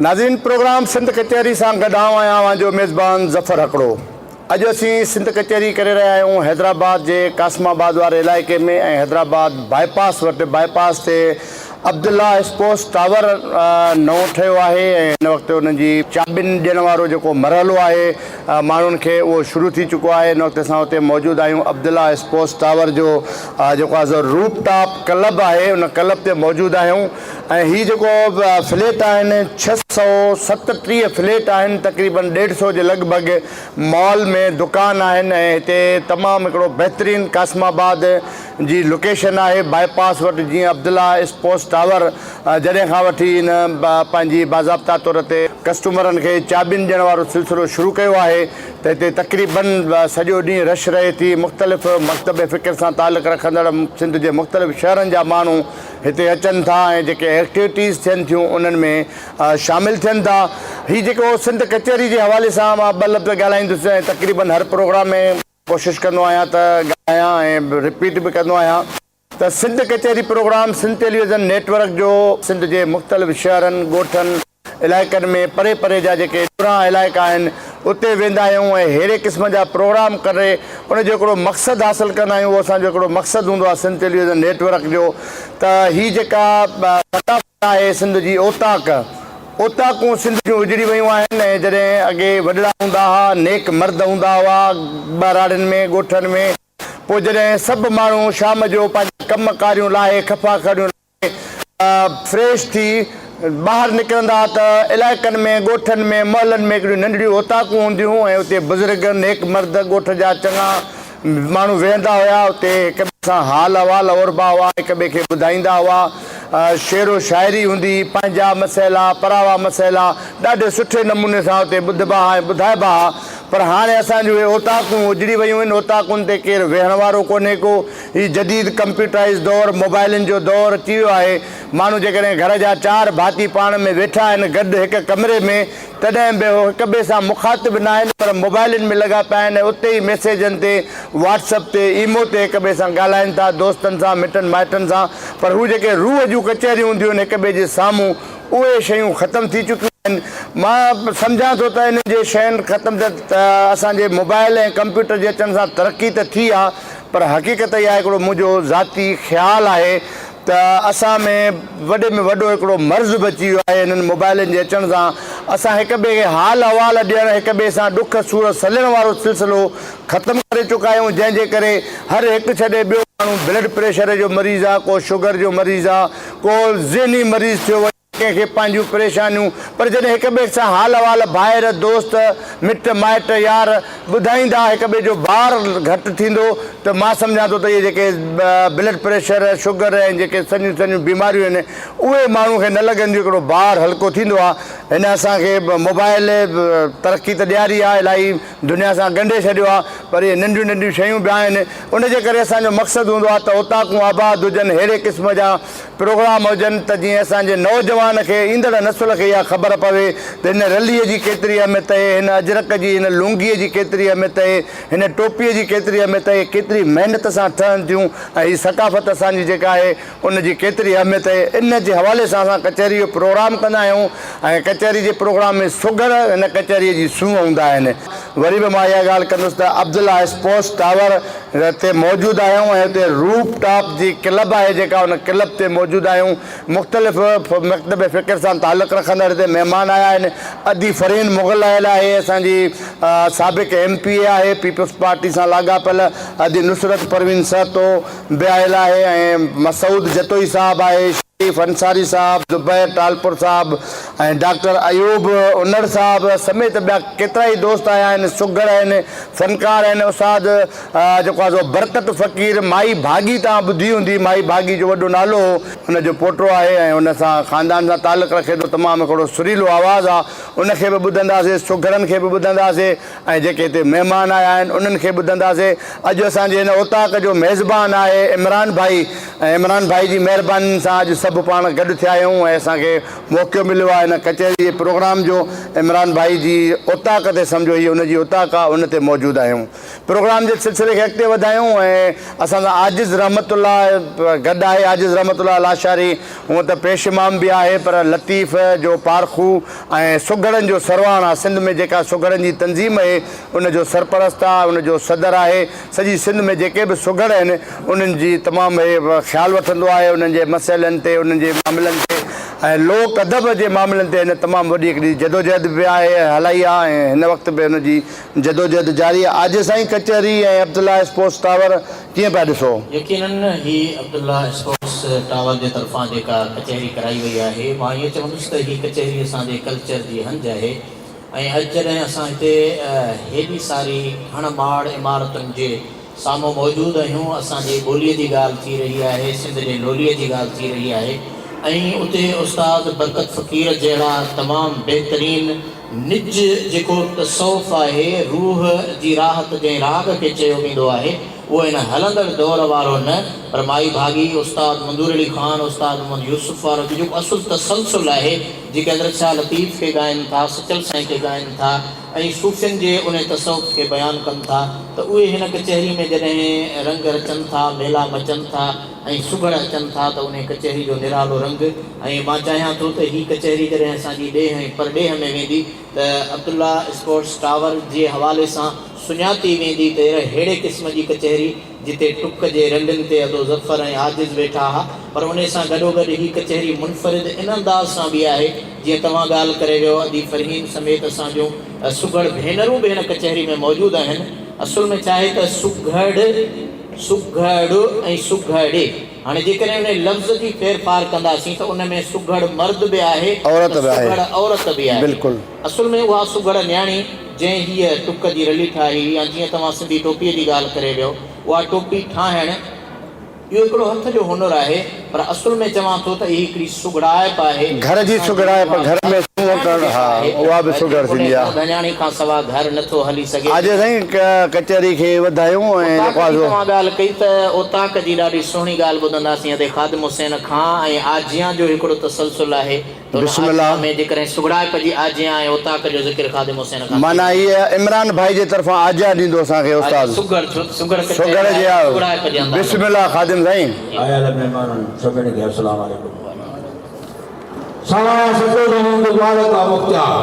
नाज़रीन प्रोग्राम सिंध कचहरी से गॾु आहियां जो मेज़बान ज़फ़र हकड़ो। अॼु असीं सिंध कचहरी करे रहिया आहियूं हैदराबाद के कासमाबाद वारे इलाइक़े में ऐं हैदराबाद बाईपास वटि बाईपास ते अब्दुल्ला स्पोर्ट्स टावर नओं ठहियो आहे ऐं हिन वक़्तु उन्हनि जी चाॿियुनि ॾियण वारो जेको मरहलो आहे माण्हुनि खे उहो शुरू थी चुको आहे। हिन वक़्तु असां हुते मौजूदु आहियूं अब्दुल्ला स्पोर्ट्स टावर जो जेको आहे रूप टॉप क्लब आहे उन क्लब ते मौजूदु आहियूं ऐं हीअ जेको फ्लैट आहिनि 637 फ्लैट आहिनि तक़रीबन 150 जे लॻभॻि मॉल में दुकान आहिनि ऐं हिते तमामु हिकिड़ो बहितरीनु कासमाबाद जी लोकेशन आहे बाईपास वटि। जीअं अब्दुल्ला स्पोर्ट्स टावर जॾहिं खां वठी हिन पंहिंजी बाज़ाब्ता तौर ते कस्टमरनि खे चाॿियुनि ॾियण वारो सिलसिलो शुरू कयो आहे त हिते तक़रीबन सॼो ॾींहुं रश रहे थी। मुख़्तलिफ़ मकतब फ़िक्र सां तालुक़ रखंदड़ सिंध जे मुख़्तलिफ़ शहरनि जा माण्हू हिते अचनि था ऐं जेके एक्टिविटीज़ थियनि थियूं उन्हनि में शामिलु थियनि था। हीअ जेको सिंध कचहरी जे हवाले सां मां ॿ लफ़्ज़ ॻाल्हाईंदुसि ऐं तक़रीबन हर प्रोग्राम में कोशिशि कंदो आहियां त ॻाल्हायां ऐं रिपीट बि कंदो आहियां त सिंध कचहरी प्रोग्राम सिंध टेलीविज़न नेटवर्क जो सिंध जे मुख़्तलिफ़ शहरनि ॻोठनि इलाइक़नि में परे परे जा जेके ॾुरां इलाइक़ा आहिनि उते वेंदा आहियूं ऐं अहिड़े क़िस्म जा प्रोग्राम करे उनजो हिकिड़ो मक़सदु हासिलु कंदा आहियूं। उहो असांजो हिकिड़ो मक़सदु हूंदो आहे सिंध टेलीविज़न नेटवर्क जो त हीअ जेका सक़ाफ़त आहे सिंध जी ओताकूं सिंध जूं उजड़ी वियूं आहिनि ऐं जॾहिं अॻे वॾड़ा हूंदा हुआ नेक मर्द हूंदा हुआ ॿाराड़ियुनि में ॻोठनि में पोइ जॾहिं सभु माण्हू शाम जो पंहिंजे कम कारियूं लाहे खफ़ा खड़ियूं लाहे फ्रेश थी ॿाहिरि निकिरंदा त इलाइक़नि में ॻोठनि में महलनि में हिकिड़ियूं नंढड़ियूं ओताकूं हूंदियूं ऐं उते बुज़ुर्ग नेक मर्द ॻोठ जा चङा माण्हू वेहंदा हुआ। उते हिक ॿिए सां हाल अहवाल ओरबा हुआ, हिक ॿिए खे ॿुधाईंदा हुआ, शेरो शाइरी हूंदी, पंहिंजा मसइला परावा मसइला ॾाढे सुठे नमूने सां उते ॿुधबा ऐं ॿुधाइबा हुआ। पर हाणे असांजूं इहे ओताकूं उजड़ी वियूं आहिनि। ओताकुनि ते केरु वेहण वारो कोन्हे को। हीउ जदीद कंप्यूटराइज़ दौरु मोबाइलनि जो दौरु अची वियो आहे। माण्हू जेकॾहिं घर जा 4 भाती पाण में वेठा आहिनि गॾु हिकु कमरे में तॾहिं बि हिक ॿिए सां मुखातिब न आहिनि पर मोबाइलनि में लॻा पिया आहिनि। उते ई मैसेजनि ते व्हाट्सअप ते ईमो ते हिक ॿिए सां ॻाल्हाइनि था दोस्तनि सां मिटनि माइटनि सां। पर हू जेके रूह जूं कचहरियूं हूंदियूं आहिनि हिक ॿिए जे साम्हूं उहे शयूं ख़तमु थी चुकियूं आहिनि। मां सम्झां थो त इन जे शयुनि ख़तमु त असांजे मोबाइल ऐं कंप्यूटर जे अचण सां तरक़ी त थी आहे पर हक़ीक़त इहा हिकिड़ो मुंहिंजो ज़ाती ख़्यालु आहे त असां में वॾो हिकिड़ो मर्ज़ बि अची वियो आहे। इन्हनि मोबाइलनि जे अचण सां असां हिक ॿिए खे हाल अहवाल ॾियणु हिक ॿिए सां ॾुख सूरत सलण वारो सिलसिलो ख़तमु करे चुका आहियूं जंहिंजे करे हर हिकु छॾे ॿियो माण्हू ब्लड प्रेशर जो मरीज़ आहे, को शुगर जो मरीज़ आहे, को ज़हनी मरीज़ थियो कंहिंखे पंहिंजूं परेशानियूं। पर जॾहिं हिक ॿिए सां हाल अहवाल भाइर दोस्त मिट माइट यार ॿुधाईंदा हिक ॿिए जो भार घटि थींदो त मां सम्झां थो त इहे जेके ब्लड प्रेशर शुगर ऐं जेके सॼियूं बीमारियूं आहिनि उहे माण्हू खे न लॻंदियूं, हिकिड़ो भार हल्को थींदो आहे। हिन असांखे मोबाइल तरक़ी त ॾियारी आहे, इलाही दुनिया सां ॻंढे छॾियो आहे पर इहे नंढियूं नंढियूं शयूं बि आहिनि। उनजे करे असांजो मक़सदु हूंदो आहे त ओताकूं आबाद हुजनि, अहिड़े क़िस्म जा प्रोग्राम हुजनि त जीअं असांजे नौजवान खे ईंदड़ नसुल खे इहा ख़बर पवे त हिन रलीअ जी केतिरी अहमियत आहे, हिन अजरक जी हिन लुंगीअ जी केतिरी अहमियत आहे, हिन टोपीअ जी केतिरी अहमियत आहे, केतिरी महिनत सां ठहनि थियूं ऐं हीअ सक़ाफ़त असांजी जेका आहे उनजी केतिरी अहमियत आहे। इन जे हवाले सां असां कचहरी जो प्रोग्राम कंदा आहियूं ऐं कचहरी जे प्रोग्राम में सुगर हिन कचहरीअ जी सूंहं हूंदा आहिनि। वरी बि मां इहा ॻाल्हि कंदुसि त अब्दुल्ला स्पोर्ट्स टावर ते मौजूदु आहियूं ऐं हुते रूप टॉप जी क्लब आहे जेका उन क्लब ते मौजूदु आहियूं। मुख़्तलिफ़ मकतब फ़िक्र सां तालुक़ रखंदड़ हिते महिमान आया आहिनि। अदी फ़रीन मुग़ल आयल आहे, असांजी साबिक़ MP आहे, पीपल्स पार्टी सां लाॻापियल। अदी नुसरत परवीन सहतो बि आयल आहे ऐं मसूद जतोई साहब आहे, शरीफ़ अंसारी साहब, ज़ुबैर टालपुर साहब ऐं डॉक्टर अयूब उनड़ साहब समेत ॿिया केतिरा ई दोस्त आया आहिनि, सुगर आहिनि, फ़नकार आहिनि। उस्ताद जेको आहे बरकत फ़क़ीर माई भागी तव्हां ॿुधी हूंदी, माई भागी जो वॾो नालो हो, हुनजो पोटो आहे ऐं हुन सां ख़ानदान सां तालुक़ रखे थो। तमामु हिकिड़ो सुरीलो आवाज़ु आहे, उनखे बि ॿुधंदासीं, सुगरनि खे बि ॿुधंदासीं ऐं जेके हिते महिमान आया आहिनि उन्हनि खे ॿुधंदासीं। अॼु असांजे हिन ओताक जो मेज़बान आहे इमरान भाई ऐं इमरान भाई जी महिरबानी सां अॼु सभु पाण गॾु थिया आहियूं ऐं असांखे मौक़ो मिलियो आहे हिन कचहरी जे प्रोग्राम जो इमरान भाई जी उताक ते सम्झो हीअ उनजी उताक आहे, उन ते मौजूदु आहियूं। प्रोग्राम जे सिलसिले खे अॻिते वधायूं ऐं असां सां आजिज़ रहमतुल्लाह गॾु आहे। आजिज़ रहमतुल्लाह लाशारी हूअं त पेश इमाम बि आहे, पर लतीफ़ जो पारखू ऐं सुगड़नि जो सरवाण आहे। सिंध में जेका सुगड़नि जी तंज़ीम आहे उनजो सरपरस्त आहे, उनजो सदर आहे। सॼी सिंध में जेके बि सुगड़ आहिनि उन्हनि जी तमामु ख़्यालु वठंदो आहे, उन्हनि जे मसइलनि ते, उन्हनि जे मामलनि ते ऐं लोक अदब जे मामलनि ते हिन तमामु वॾी हिकिड़ी जदोजहद बि आहे, हलाई आहे ऐं हिन वक़्तु बि हुनजी जदोजहद जारी आहे। अॼु साईं कचहरी ऐं अब्दुल्ला स्पोर्ट्स टावर कीअं पिया ॾिसो? यकीनन ही अब्दुल्ला स्पोर्ट्स टावर जे तरफ़ां जेका कचहरी कराई वई आहे, मां ईअं चवंदुसि त ही कचहरी असांजे कल्चर जी हंज आहे। ऐं अॼु जॾहिं असां हिते हेॾी सारी हणमाड़ इमारतुनि जे साम्हूं मौजूदु आहियूं, असांजी ॿोलीअ जी ॻाल्हि थी रही आहे, सिंध जे लोलीअ जी ॻाल्हि थी रही आहे ऐं उते उस्ताद बरकत फ़क़ीर जहिड़ा तमामु बहितरीन निज जेको तसौफ़ आहे, रूह जी राहत जंहिं राग खे चयो वेंदो आहे, उहो हिन हलंदड़ दौर वारो न, पर माई भागी उस्ताद मंदूर अली ख़ान, उस्ताद मोहम्मद यूसुफ वारो जेको असुल तसलसल आहे, जेके हज़रत शाह लतीफ़ खे ॻाइनि था, सचल साईं खे ॻाइनि था ऐं सूफ़ियुनि जे उन तसौफ़ खे बयानु कनि था, त उहे हिन कचहरी में जॾहिं रंग रचनि था, मेला मचनि था ऐं सुगड़ अचनि था, त उन कचहरी जो निरालो रंग। ऐं मां चाहियां थो त हीअ कचहरी जॾहिं असांजी ॾेह ऐं परॾेह में वेंदी त अब्दुल्ला स्पोर्ट्स टावर जे हवाले सां सुञाती वेंदी त अहिड़े क़िस्म जी कचहरी जिते टुक जे रंडनि ते अदो ज़फ़र ऐं आजिज़ वेठा हुआ, पर उन सां गॾोगॾु हीअ कचहरी मुनफ़रिद इन अंदाज़ सां बि आहे जीअं तव्हां ॻाल्हि करे वियो। अदी फ़रहीन समेत असां जूं सुगड़ भेनरूं बि हिन कचहरी में मौजूदु आहिनि। असुल में छा आहे त सुघड़ ऐं सुघड़े, हाणे जेकॾहिं उन लफ़्ज़ जी फेर फार कंदासीं त उन में सुघड़ मर्द बि आहे, सुघड़ औरत बि आहे। बिल्कुलु असुल में उहा सुघड़ न्याणी जंहिं हीअ टुक जी रली ठाही, या जीअं तव्हां सिंधी टोपीअ जी ॻाल्हि करे वियो, उहा टोपी ठाहिणु इहो हिकिड़ो हथ जो हुनुर आहे, पर असुल में चवां थो त ही हिकिड़ी सुगड़ाइप आहे, घर जी सुगड़ाइप, घर में हा उहा बि सुगड़ थींदी आहे। धन्याणी खां सवा घर नथो हली सघे। अॼु साईं कचहरी खे वधायूं ऐं तव्हां ॻाल्हि कई त ओताक जी ॾाढी सुहिणी ॻाल्हि ॿुधंदासीं। अदे ख़ादिम हुसैन खां ऐं आजियां जो हिकिड़ो तसलसल आहे, बिस्मिल्लाह में जेकॾहिं सुगड़ाइप जी आजियां ऐं ओताक जो ज़िक्र ख़ादिम हुसैन खां, माना हीअ इमरान भाई जे तरफ़ां आजिया ॾींदो असांखे उस्ताद सुगड़ जे बिस्मिल्लाह ख़ादिम साईं। आयल मेहमान सभिनी खे अस्सलाम वालेकुम। साला सजो रहंदो मुबारक आ मुख्तार,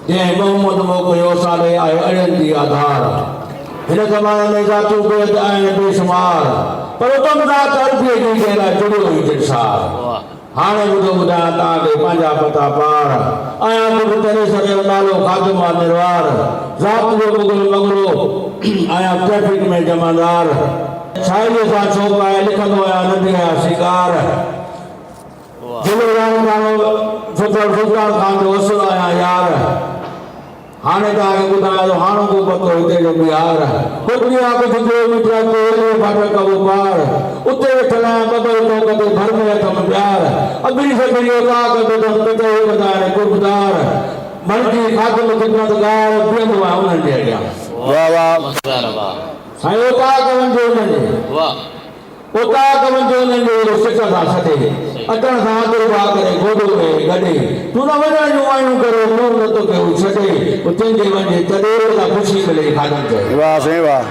जंहिं मोहम्मद मोकिलियो साले आयो अड़ियनि जी आधार। हिन ज़माने में ज़ातूं बेद आहिनि बेशुमार, पर तुम ज़ात अरबीअ जी जहिड़ा जुड़ियो हुई दिलसार। हाणे ॿुधो ॿुधायां तव्हांखे पंहिंजा पता पार, आहियां ॿुध करे सघियो नालो ख़ादिम आहे निर्वार। ज़ात जो मुग़ल मगरो आहियां ट्रैफिक में जमादार, शाइरीअ सां शौक़ु आहे लिखंदो आहियां नंढी आहियां शिकार। सुल्तान खान जो असुल आहियां यार, हाणे तव्हांखे ॿुधायां थो हाणो को पतो हिते जो बिहार। कुटिया कुझु किलोमीटर ते फाटक वो पार, उते वेठल आहियां बबल तो कदे घर में अथम प्यार। अबरी सगरी ओताक बदन पिटे वधारे कुर्बदार, मर्जी ख़ादिम ख़िदमतगार बीहंदो आहे उन्हनि जे अॻियां। वाह वाह साईं ओताक वञो उन्हनि जे, ओताक वञो उन्हनि जो सिक सां सॾे, अचण सां दुर्बा करे गोॾो में गॾे। तूं न वञण जूं आयूं करे मूं न तोखे हू छॾे, तुंहिंजे वञे तॾहिं त ख़ुशी मिले ख़ादिम चए। वाह साईं वाह।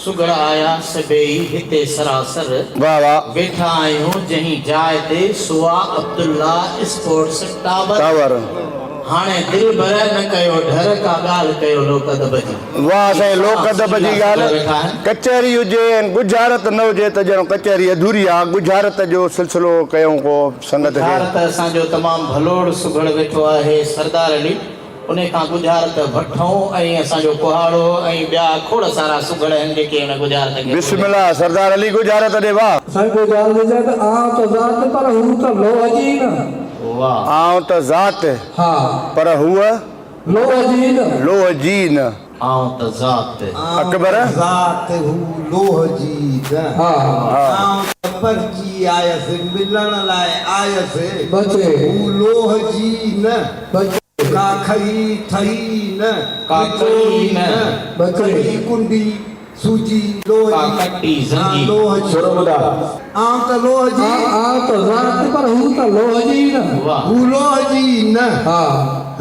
सुगड़ आया सभई हिते सरासर, वाह वाह। वेठा आहियूं जहीं जाइ ते सुआ अब्दुल्ला स्पोर्ट्स टावर। हाणे दिल भर न कयो ढर का ॻाल्हि कयो लोक अदब जी। वाह साईं, लोक अदब जी ॻाल्हि कचहरी हुजे ऐं गुजारत न हुजे त ॼणो कचहरी अधूरी आहे। गुजारत जो सिलसिलो कयूं को संगत खे। गुजारत असांजो तमामु भलोड़ सुगड़ वेठो आहे सरदार अली, उन खां गुजारत वठूं ऐं असांजो कुहाड़ो ऐं ॿिया खोड़ सारा सुगड़ आहिनि जेके हुन गुजारत खे। बिस्मिल्लाह सरदार अली गुजारत ॾे। वाह साईं गुजारत जे त आउं त ज़ात पर हू त लोह जी न। वाह आउं त ज़ात हा पर हूअ लोह जी न। लोह जी न। आउं त ज़ात अकबर ज़ात हू लोह जी न। हा आउं त परची आयसि मिलण लाइ आयसि, बचे हू लोह जी न। बचे का खई ठही न, का कई न, बचे कई कुंडी सूजी लोह जी कट्टी ज़ंगी लोह जी सुरमुदा आम त लोह जी आ तो ज़ात पर हूं त लोह जी न वाह हू लोह जी न हा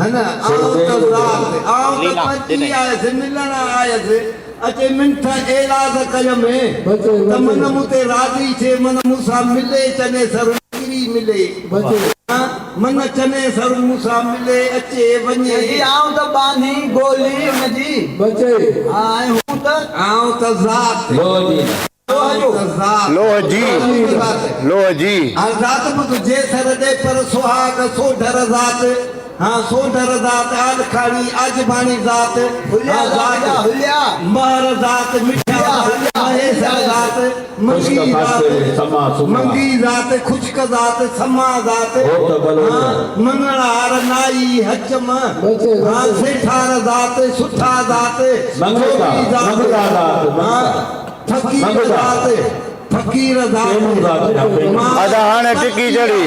है ना आम त ज़ात आम त पंची आयसि मिलण आयसि अचे मिंठ एलाज़ कयमे बचे त मन मूंते राज़ी थिए मन मूंसां मिले चने सर किरी मिले बचे हाँ, मन चने सर मूंसां मिले अचे वञे आऊं त बांधी गोली हुनजी बचे ऐं हू त आऊं त ज़ात लोह जी आऊं त ज़ात लोह जी लोह जी हाँ ज़ात ॿुध जे सर ॾे पर सुहाग सोढर ज़ात हाँ सोढर ज़ात आल खाणी आजबाणी ज़ात हुलिया हाँ हुलिया महर ज़ात मिठा महेसर ज़ात मंगी खुश्क फासे समा ज़ात सुमा मंगी ज़ात खुश्क ज़ात समा ज़ात हो त भलो हाँ मंगलार नाई हचम बचे हाँ सेठार ज़ात सुठा ज़ात मंगता मंगता ज़ात हाँ मंगता फकीर मंगता ज़ात फकीर केनू ज़ात ज़ात जापे आधा हाणे टिकी चढ़ी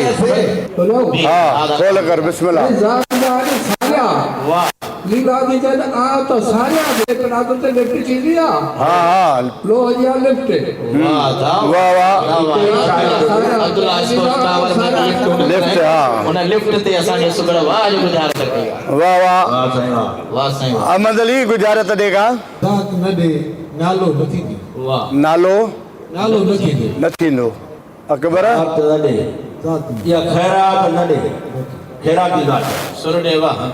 बोलो हाँ खोल कर बिस्मिल्लाह ज़ात वाले सारिया वाह लीला जी जद आ तो सारिया लेकिन आ तो लिफ्ट की दिया हाँ हाँ लोह जी लिफ्ट वाह वाह वाह अब्दुल्ला स्पोर्ट्स टावर में लिफ्ट हाँ उन लिफ्ट ते असांखे सुगड़ वाह जो गुज़ार कई वाह वाह वाह साईं वाह वाह साईं वाह अहमद अली गुजारत ॾेगा ज़ात न ॾे नालो न थींदी वाह नालो नालो न थींदी न थींदो अकबर ज़ात न ॾे ज़ात या ख़ैरात न ॾे ख़ैरात जी ज़ात सुर ॾे वाह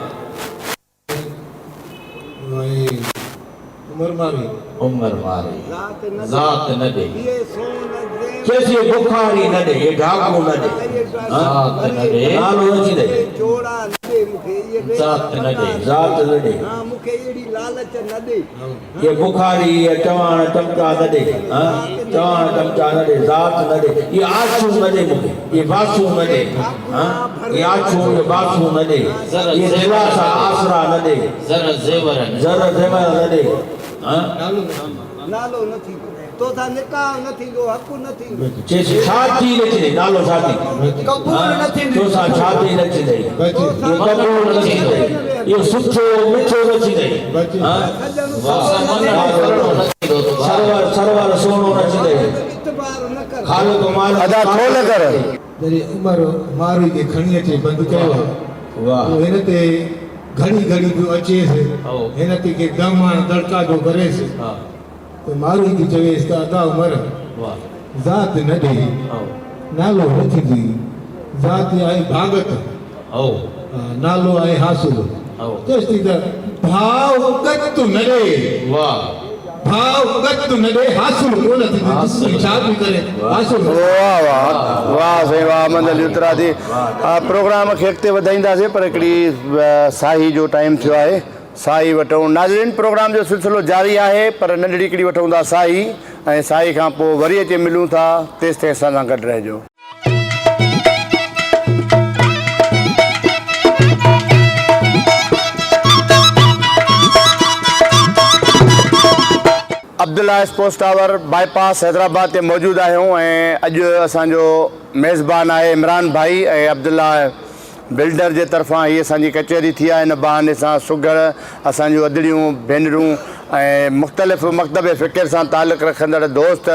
उमर मारी उमर वारी ज़ात न ज़ात न ॾे ये सोन दे कैसी बुखारी न दे ये डाकू न दे ज़ात न ॾे नालो न दे जोड़ा न दे मूंखे ये दे ज़ात न ॾे ज़ात न दे हाँ मूंखे अहिड़ी लालच न दे ये बुखारी ये चवाण चमचा न दे हाँ चवाण चमचा न दे ज़ात न दे ये आछू न दे मूंखे ये बासू न दे हाँ ये आछू ये बासू न दे ये दिलासा आसरा न दे ज़र ज़ेवरन ज़र ज़ेवर न दे हाँ नालो न थींदो तो सा निकाह न थींदो हक़ न थींदो चेसी छाती न थी नालो छाती कबूल न थींदी तो सा छाती न थी ये कबूल न थी ये सुठो मिठो न थी हाँ सरवर सरवर सोनो न थी इतबार न कर खालो तो माल अदा खोल कर जॾहिं उमिरि मारू खे खणी अचे बंदि कयो आहे वाह पोइ हिन ते घड़ी घड़ी पियो अचेसि हिन ते के दम हाणे दड़का जो करेसि त मारू खे चवेसि त अदा उमिरि ज़ात न ॾे नालो न थींदी ज़ात आहे भागत नालो आहे हासिल चएसि थी त भाव कत न ॾे भाव कत न ॾे हासिल कोन थींदी छा बि करे हासिल वाह वाह वाह साईं वाह अहमद अली उतरा थी प्रोग्राम खे अॻिते वधाईंदासीं पर हिकिड़ी साही जो टाइम थियो आहे साही वठूं नाज़रीन प्रोग्राम जो सिलसिलो जारी आहे पर नंढड़ी हिकिड़ी वठूं था साही ऐं साही खां पोइ वरी अची मिलूं था तेसि ताईं असां सां गॾु रहिजो Abdullah sports tower bypass Hyderabad ते मौजूदु आहियूं ऐं अॼु असांजो मेज़बान आहे इमरान भाई ऐं अब्दुल्ला बिल्डर जे तरफ़ां हीअ असांजी कचहरी थी आहे हिन बहाने सां सुघड़ असांजूं अदड़ियूं भेनरूं ऐं मुख़्तलिफ़ मकतब फ़िकिर सां तालुक़ु रखंदड़ दोस्त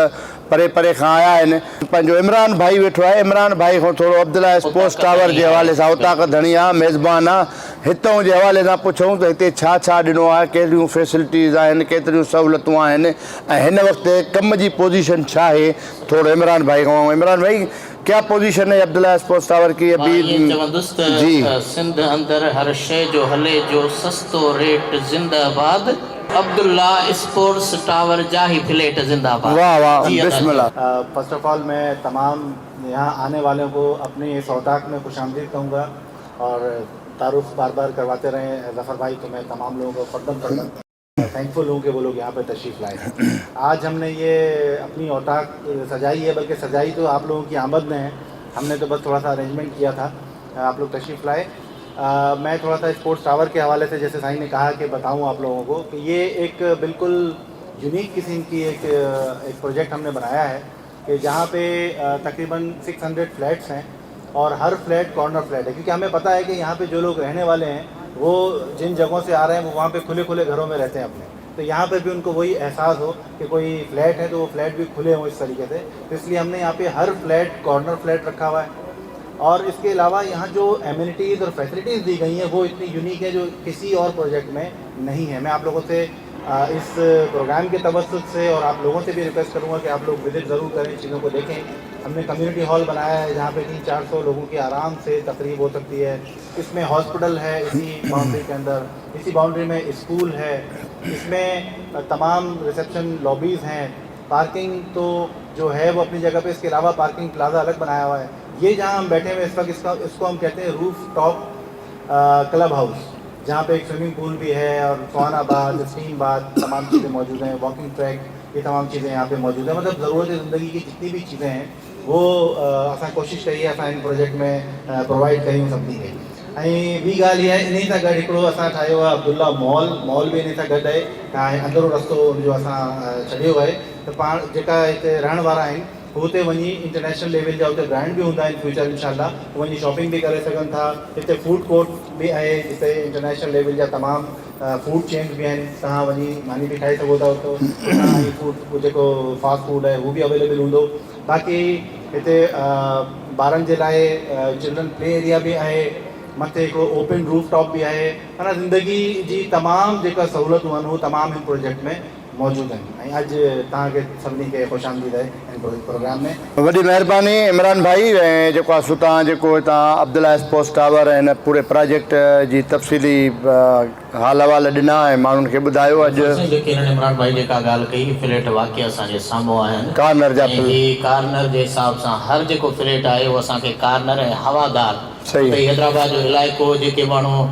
परे परे खां आया आहिनि पंहिंजो इमरान भाई वेठो आहे इमरान भाई खां थोरो अब्दुल्ला स्पोर्ट्स टावर जे हवाले सां उताक धणी आहे मेज़बान आहे हितां जे हवाले सां पुछूं त हिते छा छा ॾिनो आहे कहिड़ियूं फैसिलिटीज़ आहिनि केतिरियूं सहूलियतूं आहिनि ऐं हिन वक़्तु कम जी पोजीशन छा आहे थोरो इमरान भाई खां इमरान भाई क्या पोजीशन है अब्दुल्ला स्पोर्ट्स टावर की अभी जी सिंध अंदर हर शय जो हले जो सस्तो रेट जिंदाबाद अब्दुल्ला स्पोर्ट्स टावर जाही फ्लैट जिंदाबाद वाह वाह बिस्मिल्लाह फर्स्ट ऑफ ऑल मैं तमाम यहाँ आने वालों को अपने इस औताक में खुशामदीद कहूँगा और तारुफ बार बार करवाते रहे ज़फ़र भाई तो मैं तमाम लोगों को ख़ुदम करना थैंकफुल हूँ कि वो लोग यहाँ पर तशरीफ़ लाए आज हमने ये अपनी औताक सजाई है बल्कि सजाई तो आप लोगों की आमद में है हमने तो बस थोड़ा सा अरेंजमेंट किया था आप लोग तशरीफ़ लाए मैं थोड़ा सा स्पोर्ट्स टावर के हवाले से जैसे साईं ने कहा कि बताऊँ आप लोगों को कि ये एक बिल्कुल यूनिक किस्म की एक प्रोजेक्ट हमने बनाया है कि जहाँ पे तकरीबन 600 फ्लैट्स हैं और हर फ्लैट कॉर्नर फ्लैट है क्योंकि हमें पता है कि यहाँ पे जो लोग रहने वाले हैं वो जिन जगहों से आ रहे हैं वो वहाँ पे खुले खुले घरों में रहते हैं अपने तो यहाँ पर भी उनको वही एहसास हो कि कोई फ्लैट है तो वो फ्लैट भी खुले हों इस तरीके से। तो इसलिए हमने यहाँ पे हर फ्लैट कॉर्नर फ्लैट रखा हुआ है। और इसके अलावा यहाँ जो एमिनिटीज़ और फैसिलिटीज़ दी गई हैं वो इतनी यूनिक है जो किसी और प्रोजेक्ट में नहीं है। मैं आप लोगों से इस प्रोग्राम के तवस्सुत से और आप लोगों से भी रिक्वेस्ट करूँगा कि आप लोग विजिट ज़रूर करें, चीज़ों को देखें। हमने कम्युनिटी हॉल बनाया है जहाँ पे 300-400 लोगों की आराम से तकरीब हो सकती है। इसमें हॉस्पिटल है इसी बाउंड्री के अंदर, इसी बाउंड्री में स्कूल है, इसमें तमाम रिसेप्शन लॉबीज़ हैं। पार्किंग तो जो है वो अपनी जगह पे, इसके अलावा पार्किंग प्लाजा अलग बनाया हुआ है। ये जहाँ हम बैठे हुए इस वक्त इसको हम कहते हैं रूफ टॉप क्लब हाउस, जहाँ पे एक स्विमिंग पूल भी है और सौना बाथ, स्टीम बाथ, तमाम चीज़ें मौजूद हैं, वॉकिंग ट्रैक, ये तमाम चीज़ें यहाँ पे मौजूद हैं। मतलब ज़रूरत ज़िंदगी की जितनी भी चीज़ें हैं वो असां कोशिश कई आहे असां इन प्रोजेक्ट में प्रोवाइड कयूं सभिनी खे। ऐं ॿी ॻाल्हि इहा आहे, इन सां गॾु हिकिड़ो असां ठाहियो आहे अब्दुल्ला मॉल भी इन सां गॾु आहे। ऐं अंदरो रस्तो जो असां छॾियो आहे त पाण जेका हिते रहण वारा आहिनि हुते वञी इंटरनेशनल लेवल जा हुते ब्रांड भी हूंदा आहिनि फ्यूचर इंशाल्लाह, वञी शॉपिंग भी करे सघनि था। हिते फूड कोर्ट भी आहे जिते इंटरनेशनल लेवल जा तमामु फूड चेन्स भी आहिनि, तव्हां वञी मानी भी खाई सघो था हुते। फूड जेको फास्ट फूड आहे उहो भी अवेलेबल हूंदो। बाक़ी हिते ॿारनि जे लाइ चिल्ड्रन प्ले एरिया भी आहे, मथे हिकिड़ो ओपन रूफ टॉप भी आहे। माना ज़िंदगी जी तमामु जेका सहूलियतूं आहिनि उहे तमामु हिन प्रोजेक्ट में मौजूद आहिनि। ऐं अॼु तव्हांखे सभिनी खे ख़ुशि आमदीद आहे हिन प्रोग्राम में। वॾी महिरबानी इमरान भाई। ऐं जेको आहे सो तव्हां जेको हितां अब्दुल्ला स्पोर्ट्स टावर ऐं हिन पूरे प्रोजेक्ट जी तफ़सीली हाल अहवाल ॾिना ऐं माण्हुनि खे ॿुधायो। अॼु जेके इमरान भाई जेका ॻाल्हि कई, फ्लैट वाक़ई असांजे साम्हूं आहिनि कार्नर जा कार्नर जे हिसाब सां हर जेको फ्लैट आहे उहो असांखे कार्नर ऐं हवादार। सही हैदराबाद जो इलाइक़ो जेके माण्हू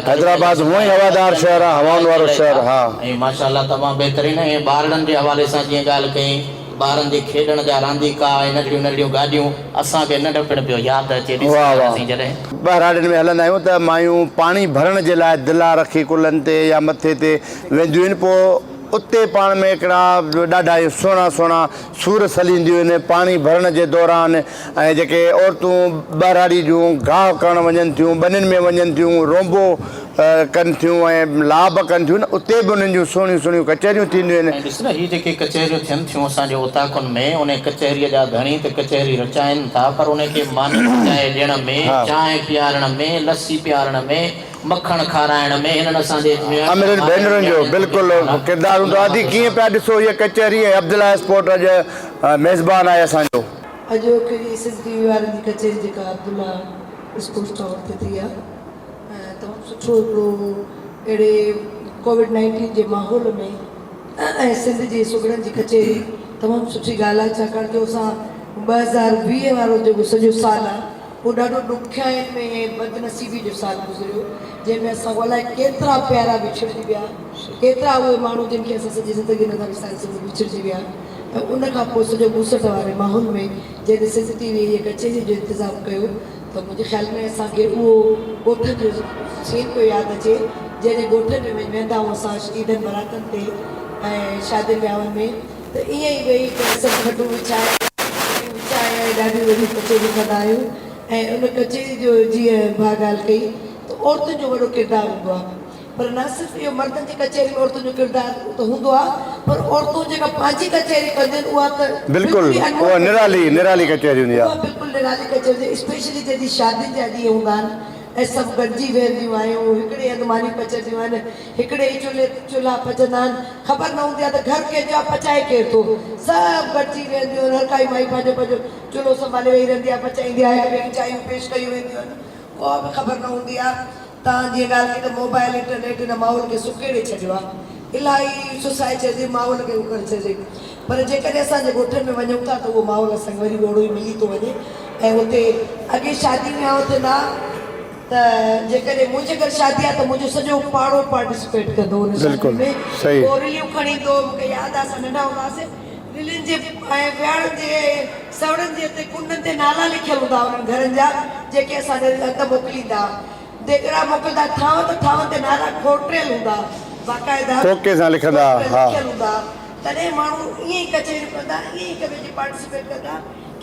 हैदराबाद हूअं ई हवादार शहर आहे, हवाउनि वारो शहर। हा, ऐं माशाअल्लाह तमामु बहितरीनु। ऐं ॿारनि जे हवाले सां जीअं ॻाल्हि कई, ॿारनि जे खेॾण जा रांदीका ऐं नंढियूं नंढियूं गाॾियूं, असांखे नंढपण पियो यादि अचे जॾहिं ॿाहिराड़ियुनि में हलंदा आहियूं त मायूं पाणी भरण जे लाइ दिला रखी कुलनि ते या मथे ते वेंदियूं आहिनि। पोइ उते पाण में हिकिड़ा ॾाढा ई सुहिणा सुहिणा सूर सलींदियूं आहिनि पाणी भरण जे दौरान। ऐं जेके औरतूं ॿाहिराड़ी जूं गाह करणु वञनि थियूं, ॿनियुनि में वञनि थियूं, रोंबो कनि थियूं ऐं लाभ कनि थियूं, उते बि उन्हनि जूं सुहिणियूं सुहिणियूं कचहरियूं थींदियूं आहिनि। ॾिस न, हीअ जेके कचहरियूं थियनि थियूं असांजे उताकुनि में, उन कचहरीअ जा घणी त कचहरी रचाइनि था, पर उनखे मानी चांहि ॾियण में, चांहि पीआरण में, लस्सी पीआरण में, मखण खाराइण में हिननि असांजे अमीरनि भेनरुनि जो बिल्कुलु किरदारु हूंदो आहे। कीअं पिया ॾिसो इहा कचहरी ऐं अब्दुल्ला स्पोर्ट अॼु मेज़बान आहे असांजो। अॼु हिकिड़ी SSTV वारनि जी कचहरी जेका अब्दुल्ला स्पोर्ट्स टावर ते थी आहे, तमामु सुठो हिकिड़ो अहिड़े कोविड-19 जे माहौल में ऐं सिंध जी सुगड़नि जी कचहरी तमामु सुठी ॻाल्हि आहे। छाकाणि जो असां 2020 वारो जेको सॼो साल आहे उहो ॾाढो ॾुखियाईनि में बदनसीबी जो साल गुज़रियो, जंहिंमें असां अलाए केतिरा प्यारा विछड़जी विया, केतिरा उहे माण्हू जिन खे असां सॼी ज़िंदगी नथा विसारे सघूं विछड़जी विया। ऐं उन खां पोइ सॼो गुसट वारे माहौल में जॾहिं SSTV इहे कचहरी जो इंतज़ामु कयो त मुंहिंजे ख़्याल में असांखे उहो ॻोठनि जो सीन पियो यादि अचे, जॾहिं ॻोठनि में वेंदा आहियूं असां ईदनि बरातनि ते ऐं शादी विहांवनि में, त ईअं ई वेही करे सभु खटूं विछाए ॾाढी वॾी कचहरी कंदा आहियूं। ऐं उन कचहरी जो जीअं भाउ ॻाल्हि कई त औरतुनि जो वॾो किरदारु हूंदो आहे, पर न सिर्फ़ु इहो मर्दनि जी कचहरी में औरतुनि जो किरदारु त हूंदो आहे, पर औरतूं जेका पंहिंजी कचहरी कंदियूं आहिनि उहा त बिल्कुलु उहा निराली कचहरी हूंदी आहे। बिल्कुलु निराली कचहरी, स्पेशली जॾहिं शादियुनि जा ॾींहं हूंदा आहिनि ऐं सभु गॾिजी वेंदियूं आहियूं, हिकिड़े हंधि मानी पचंदियूं आहिनि, हिकिड़े ई चुल्हा पचंदा आहिनि, ख़बर न हूंदी आहे त घर कंहिंजो आहे पचाए केरु थो, सभु गॾिजी वेंदियूं आहिनि, हर काई माई पंहिंजो पंहिंजो चुल्हो संभाले वेही रहंदी आहे, पचाईंदी आहे, हिक ॿिए खे चांहियूं पेश कयूं वेंदियूं आहिनि, को बि ख़बर न हूंदी आहे। तव्हां जीअं ॻाल्हि कई त मोबाइल इंटरनेट हिन माहौल खे सुकेड़े छॾियो आहे, इलाही सुसाए चइजे माहौल खे उहो करे छॾिजे, पर जेकॾहिं असांजे ॻोठनि में वञूं था त उहो माहौल असांखे वरी ओड़ो ई मिली थो वञे। ऐं हुते अॻे शादी में थियंदा त जेकॾहिं मुंहिंजे घर शादी आहे त मुंहिंजो सॼो पाड़ो पार्टिसिपेट कंदो हुन शादी में, पोइ रिलियूं खणी ईंदो। मूंखे यादि आहे असां नंढा हूंदासीं, रिलियुनि जे ऐं विहाउनि जे सवड़नि जे हिते कुंडनि ते नाला लिखियल हूंदा हुननि घरनि जा, जेके असांजे हथ मोकिलींदा, देगड़ा मोकिलींदा, थांव ते नाला खोटियल हूंदा, बाक़ाइदा कोके सां लिखंदा लिखियल हूंदा। तॾहिं माण्हू ईअं ई कचहरी कंदा, ईअं ई हिक ॿिए जी पार्टिसिपेट कंदा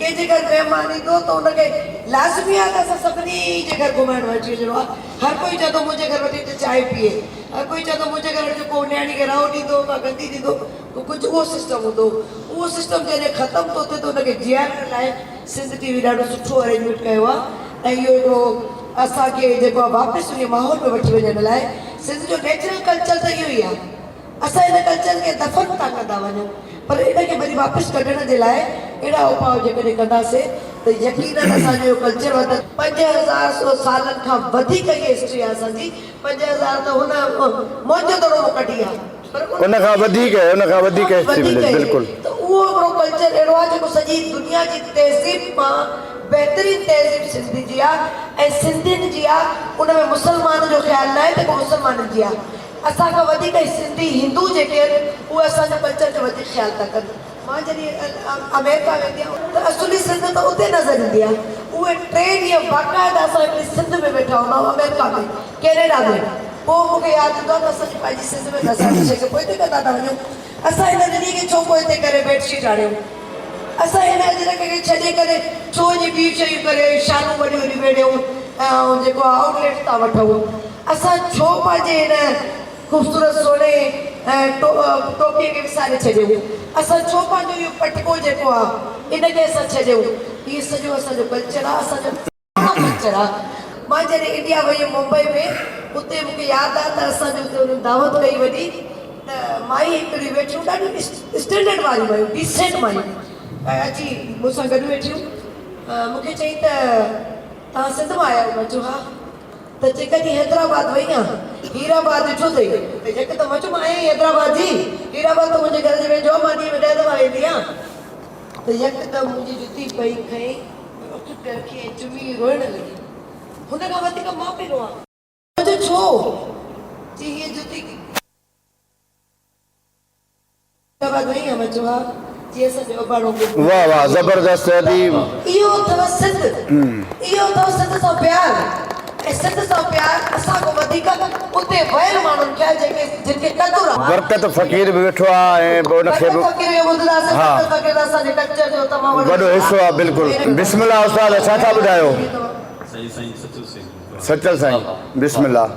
कंहिंजे घर महिमान ईंदो त हुनखे लाज़मी आहे त असां सभिनी जे घर घुमाइण वठी वञिणो आहे। हर कोई चवंदो मुंहिंजे घर वठी त चांहि पीए, हर कोई चवंदो मुंहिंजे घर वठी को न्याणी खे रओ ॾींदो का गंदी ॾींदो, कुझु उहो सिस्टम हूंदो। उहो सिस्टम जॾहिं ख़तमु थो थिए त हुनखे जीआरण लाइ सिंध टीवी ॾाढो सुठो अरेंजमेंट कयो आहे। ऐं इहो हिकिड़ो असांखे जेको आहे वापसि उन माहौल में वठी वञण लाइ, सिंध जो नेचुरल कल्चर त इहो ई आहे। असां हिन कल्चर खे दफ़न था कंदा वञूं, पर इनखे वरी वापसि कढण जे लाइ अहिड़ा उपाउ जेकॾहिं कंदासीं त यकीनन असांजो इहो कल्चर वधंदो। 5000 सालनि खां वधीक इहा हिस्ट्री आहे असांजी। 5000 त हुन मौज दड़ो कढी आहे, पर उन खां वधीक हिस्ट्री मिले बिल्कुलु। त उहो हिकिड़ो कल्चर अहिड़ो आहे जेको सॼी दुनिया जी तहज़ीब मां बहितरीन तहज़ीब सिंधी जी आहे ऐं सिंधियुनि जी आहे। उन में मुस्लमान जो ख़्यालु न आहे त को मुस्लमाननि जी आहे। असांखां वधीक सिंधी हिंदू जेके आहिनि उहे असांजे कल्चर जो वधीक ख़्यालु था कनि। मां जॾहिं अमेरिका वेंदी आहियां त असुली सिंध त उते नज़र ईंदी आहे। उहे 3 ॾींहं बाक़ाइदा असां हिकिड़ी सिंध में वेठा हूंदा आहियूं, अमेरिका में, कैनेडा में। पोइ मूंखे यादि ईंदो आहे त असांजी पंहिंजी सिंध में असांजी शइ खे पोइ हिते कंदा था वञूं। असां हिन ॾींहं खे छो पोइ हिते करे बेडशीट आणियूं? असां हिन अजरक खे छॾे करे छो जी ॿियूं शयूं करे शानूं वॾियूं वॾियूं वेड़ियूं ऐं जेको आहे आउटलेट था वठूं? असां छो पंहिंजे हिन ख़ूबसूरत सोने टोपीअ खे विसारे छॾियूं? असां छो पंहिंजो इहो पटको जेको आहे इनखे असां छॾियूं? इहो सॼो असांजो कल्चर आहे, असांजो कल्चर आहे। मां जॾहिं इंडिया वई हुयमि मुंबई में, उते मूंखे यादि आहे त असांजो उते हुन दावत कई वॾी, त माई हिकिड़ी वेठियूं ॾाढियूं स्टैंडर्ड वारियूं मायूं, डिसेंट मायूं अची मूंसां गॾु वेठियूं। मूंखे चई त तव्हां सिंध मां आया आहियो? मां चयो हा। त चई कॾहिं हैदराबाद वई आहे? हीराबाद ॾिठो अथई? त यकदमि मां चयो मां आहियां हैदराबाद जी, हीराबाद त मुंहिंजे घर जे वेझो आहे, मां ॾींहं में 10 दफ़ा वेंदी आहियां। त यकदमि मुंहिंजी जुती पई खईं, रखी ऐं चुमी रोइण लॻी। हुन खां वधीक मां पई रोआं। छो? जी हीअ जुती हैदराबाद वई आहे? मां चयो हा। जी असांजो अबाड़ो। वाह वाह, ज़बरदस्त अदीब। इहो अथव सिंध, इहो अथव सिंध सां प्यार। ऐं सिंध सां प्यार असां खां वधीक उते वयल माण्हुनि खे जेके जिनखे क़दुरु आहे। बरकत फ़क़ीर बि वेठो आहे ऐं उनखे बि वॾो हिसो आहे। बिल्कुलु। बिस्मिल्लाह उस्ताद, छा था ॿुधायो? सचल साईं, बिस्मिल्लाह।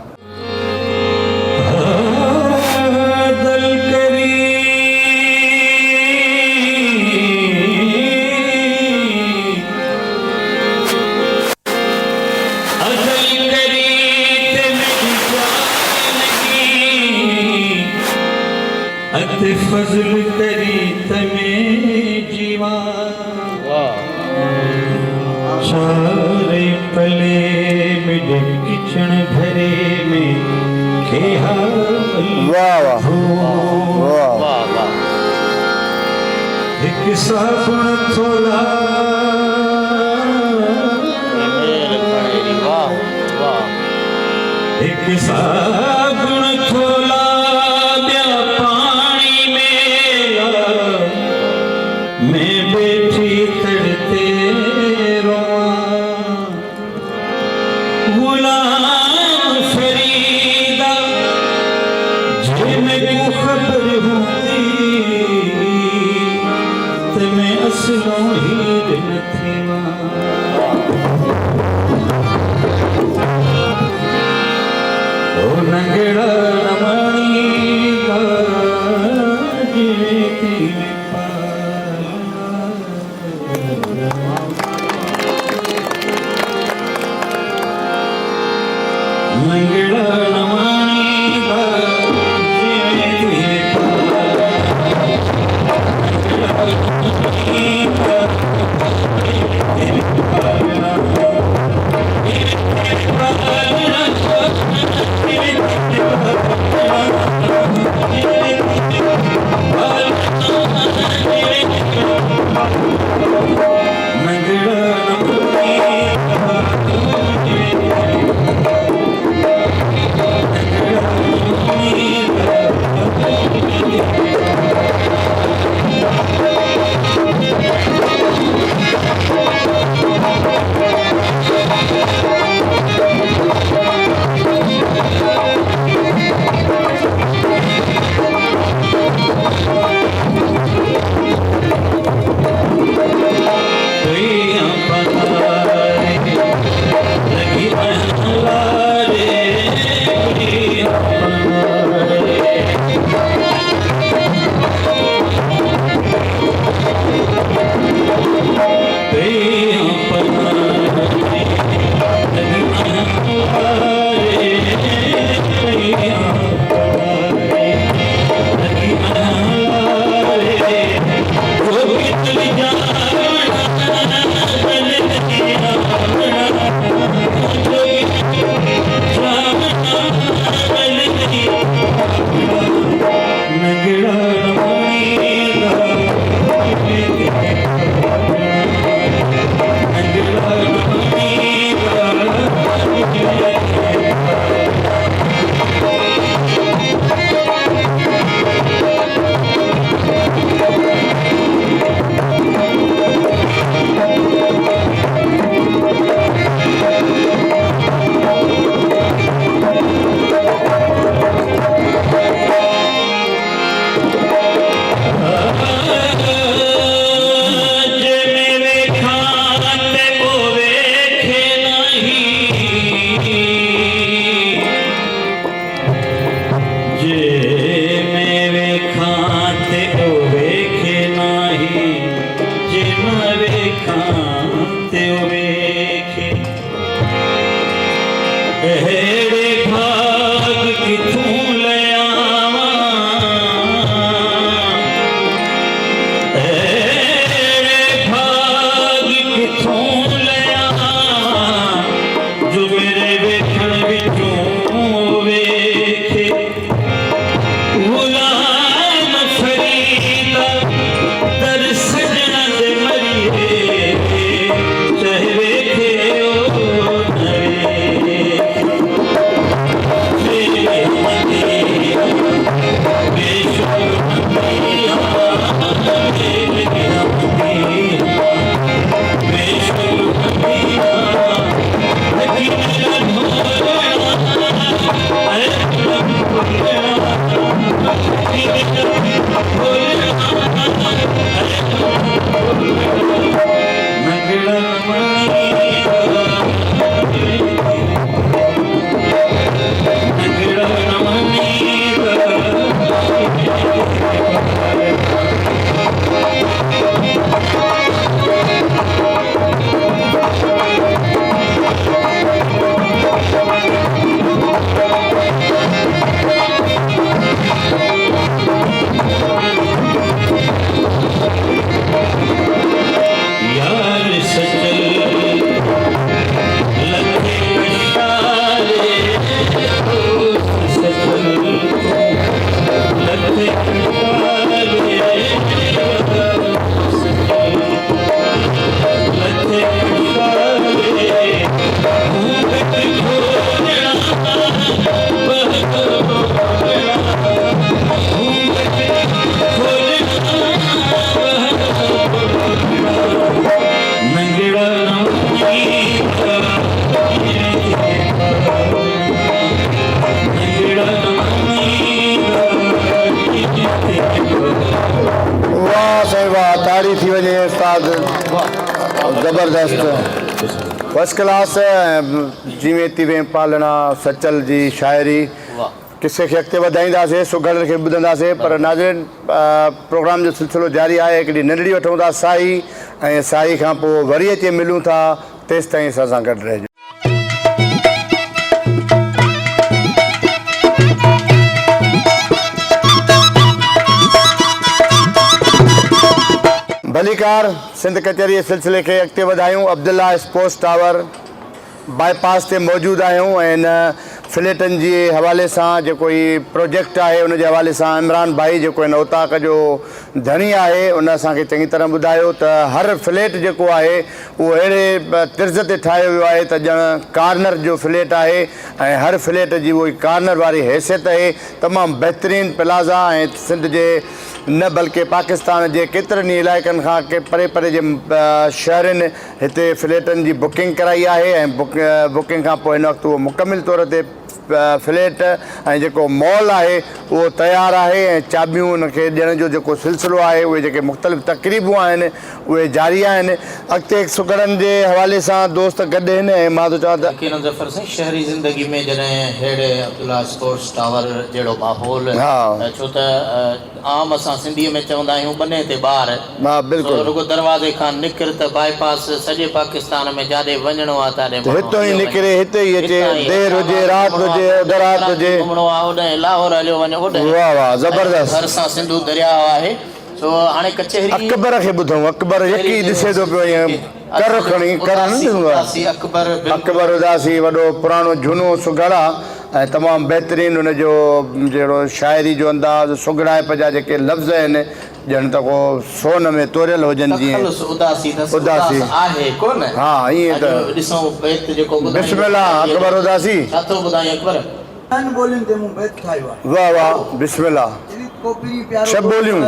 फजल करी तमें जीवा सारे पले मिले किचन भरे में खेहा। वाह वाह वाह वाह। एक साबुन थोड़ा एक साबुन थोड़ा मैं बैठी तड़ते रोआं। गुलाम फरीदा जे मैं खबर होती ते मैं असलों हीर न थीवा। ओ नंगड़ा रमणी का जिवे की मंगला नमानी का जिवे तुझे पाला ज़बरदस्त फर्स्ट क्लास जिमें तिवें पालना सचल जी शायरी किसे खे अॻिते वधाईंदासीं सुगढ़ खे ॿुधंदासीं पर नाज़रीन प्रोग्राम जो सिलसिलो जारी आहे हिकिड़ी नंढड़ी वठूं था साई ऐं साई खां पोइ वरी अची मिलूं था तेसि ताईं असां सां गॾु रहिजो। भलीकार सिंध कचहरी सिलसिले खे अॻिते वधायूं। अब्दुल्ला स्पोर्ट्स टावर बाईपास ते मौजूदु आहियूं ऐं इन फ्लैटनि जे हवाले सां जेको ही प्रोजेक्ट आहे उन जे हवाले सां इमरान भाई जेको हिन उताक जो धनी आहे उन असांखे चङी तरह ॿुधायो त हर फ्लैट जेको आहे उहो अहिड़े तर्ज़ ते ठाहियो वियो आहे त ॼण कार्नर जो फ्लैट आहे ऐं हर फ्लैट जी उहा कार्नर वारी हैसियत आहे। तमामु बहितरीनु प्लाज़ा ऐं सिंध जे न बल्कि पाकिस्तान जे केतिरनि ई इलाइक़नि खां के परे परे जे शहरनि हिते फ्लैटनि जी बुकिंग कराई आहे ऐं बुकिंग खां पोइ हिन वक़्तु उहो मुकमिल तौर ते फ्लैट ऐं जेको मॉल आहे उहो तयारु आहे ऐं चाबियूं उनखे ॾियण जो जेको सिलसिलो आहे उहे जेके मुख़्तलिफ़ तक़रीबूं आहिनि उहे जारी आहिनि। अॻिते सुगड़नि जे हवाले सां दोस्त गॾु आहिनि ऐं मां थो चवां त यकीनन ज़फ़र साईं शहरी ज़िंदगी में जॾहिं अहिड़े अब्दुल्ला स्पोर्ट्स टावर जहिड़ो माहौल छो त आम असां सिंधीअ में चवंदा आहियूं बने ते ॿार हा बिल्कुलु रुगो दरवाज़े खां निकिर त बाईपास सॼे पाकिस्तान में जाॾे वञिणो आहे ताॾे हितां ई निकिरे हिते ई अचे देरि हुजे राति हुजे रात हुजे घुमणो आहे होॾे लाहौर हलियो वञे होॾे वाह वाह ज़बरदस्त घर सां सिंधु दरियाउ आहे। सो हाणे कचहरी अकबर खे ॿुधूं अकबर यकी ॾिसे थो पियो ईअं कर खणी कर न ॾींदो आहे अकबर उदासी वॾो पुराणो झूनो सुगड़ आहे ऐं तमामु बहितरीनु हुनजो जहिड़ो शाइरी जो अंदाज़ सुगड़ाइप जा जेके लफ़्ज़ आहिनि ॼण त को सोन में तोरियल हुजनि जीअं उदासी हा ईअं त बिस्मिल्लाह अकबर उदासी छा थो ॿुधाई अकबर बोलियुनि ते मूं बैत ठाहियो आहे। वाह वाह बिस्मिल्लाह कोपरी प्यारो छह ॿोलियूं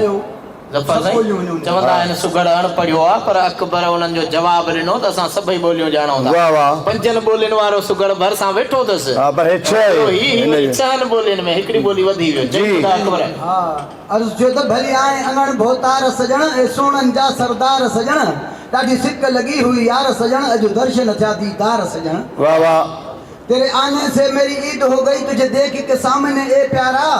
ज़फ़र साईं चवंदा आहिनि सुगड़ अणपढ़ियो आहे पर अकबर उन्हनि जो जवाबु ॾिनो त असां सभई ॿोलियूं ॼाणूं था। वाह वाह। पंजनि ॿोलियुनि वारो सुगड़ भरिसां वेठो अथसि। हा पर हे छह छहनि ॿोलियुनि में हिकिड़ी ॿोली वधी वियो। जी। अकबर हाँ अर्ज़ जो त भली आए अङण भोतार सजण ऐं सोननि जा सरदार सजण ॾाढी सिक लगी हुई यार सजण अॼु दर्शन थिया दीदार सजण। वाह वाह। तेरे आने से मेरी ईद हो गई तुझे देख के सामने ए प्यारा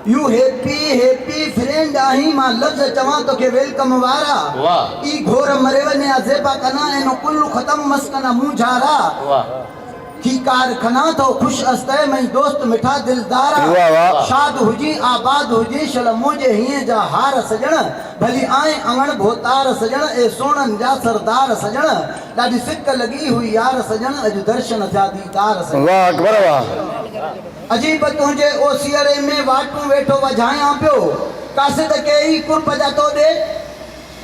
यू हैप्पी हैप्पी फ्रेंड आही मां लफ्ज़ चवां तो के वेलकम वारा वाह। ई घोर मरे वने अज़ेबा कना एनो कुल्लू खत्म मस्कना मुंह झारा वाह। की कारखाना तो खुश अस्ते मैं दोस्त मिठा दिलदारा वाह वाह। शाद हुजी आबाद हुजी शल मुझे हिए जा हार सजण भली आए अङण भोतार सजण ए सोनन जा सरदार सजण ॾाढी सिक लगी हुई यार सजण अॼु दर्शन थिया दीदार सजण। वाह अकबर वाह। अजीब तुंहिंजे ओसियरे में वाटू वेठो वझायां पियो कासिद के ई कुर्ब जा तो दे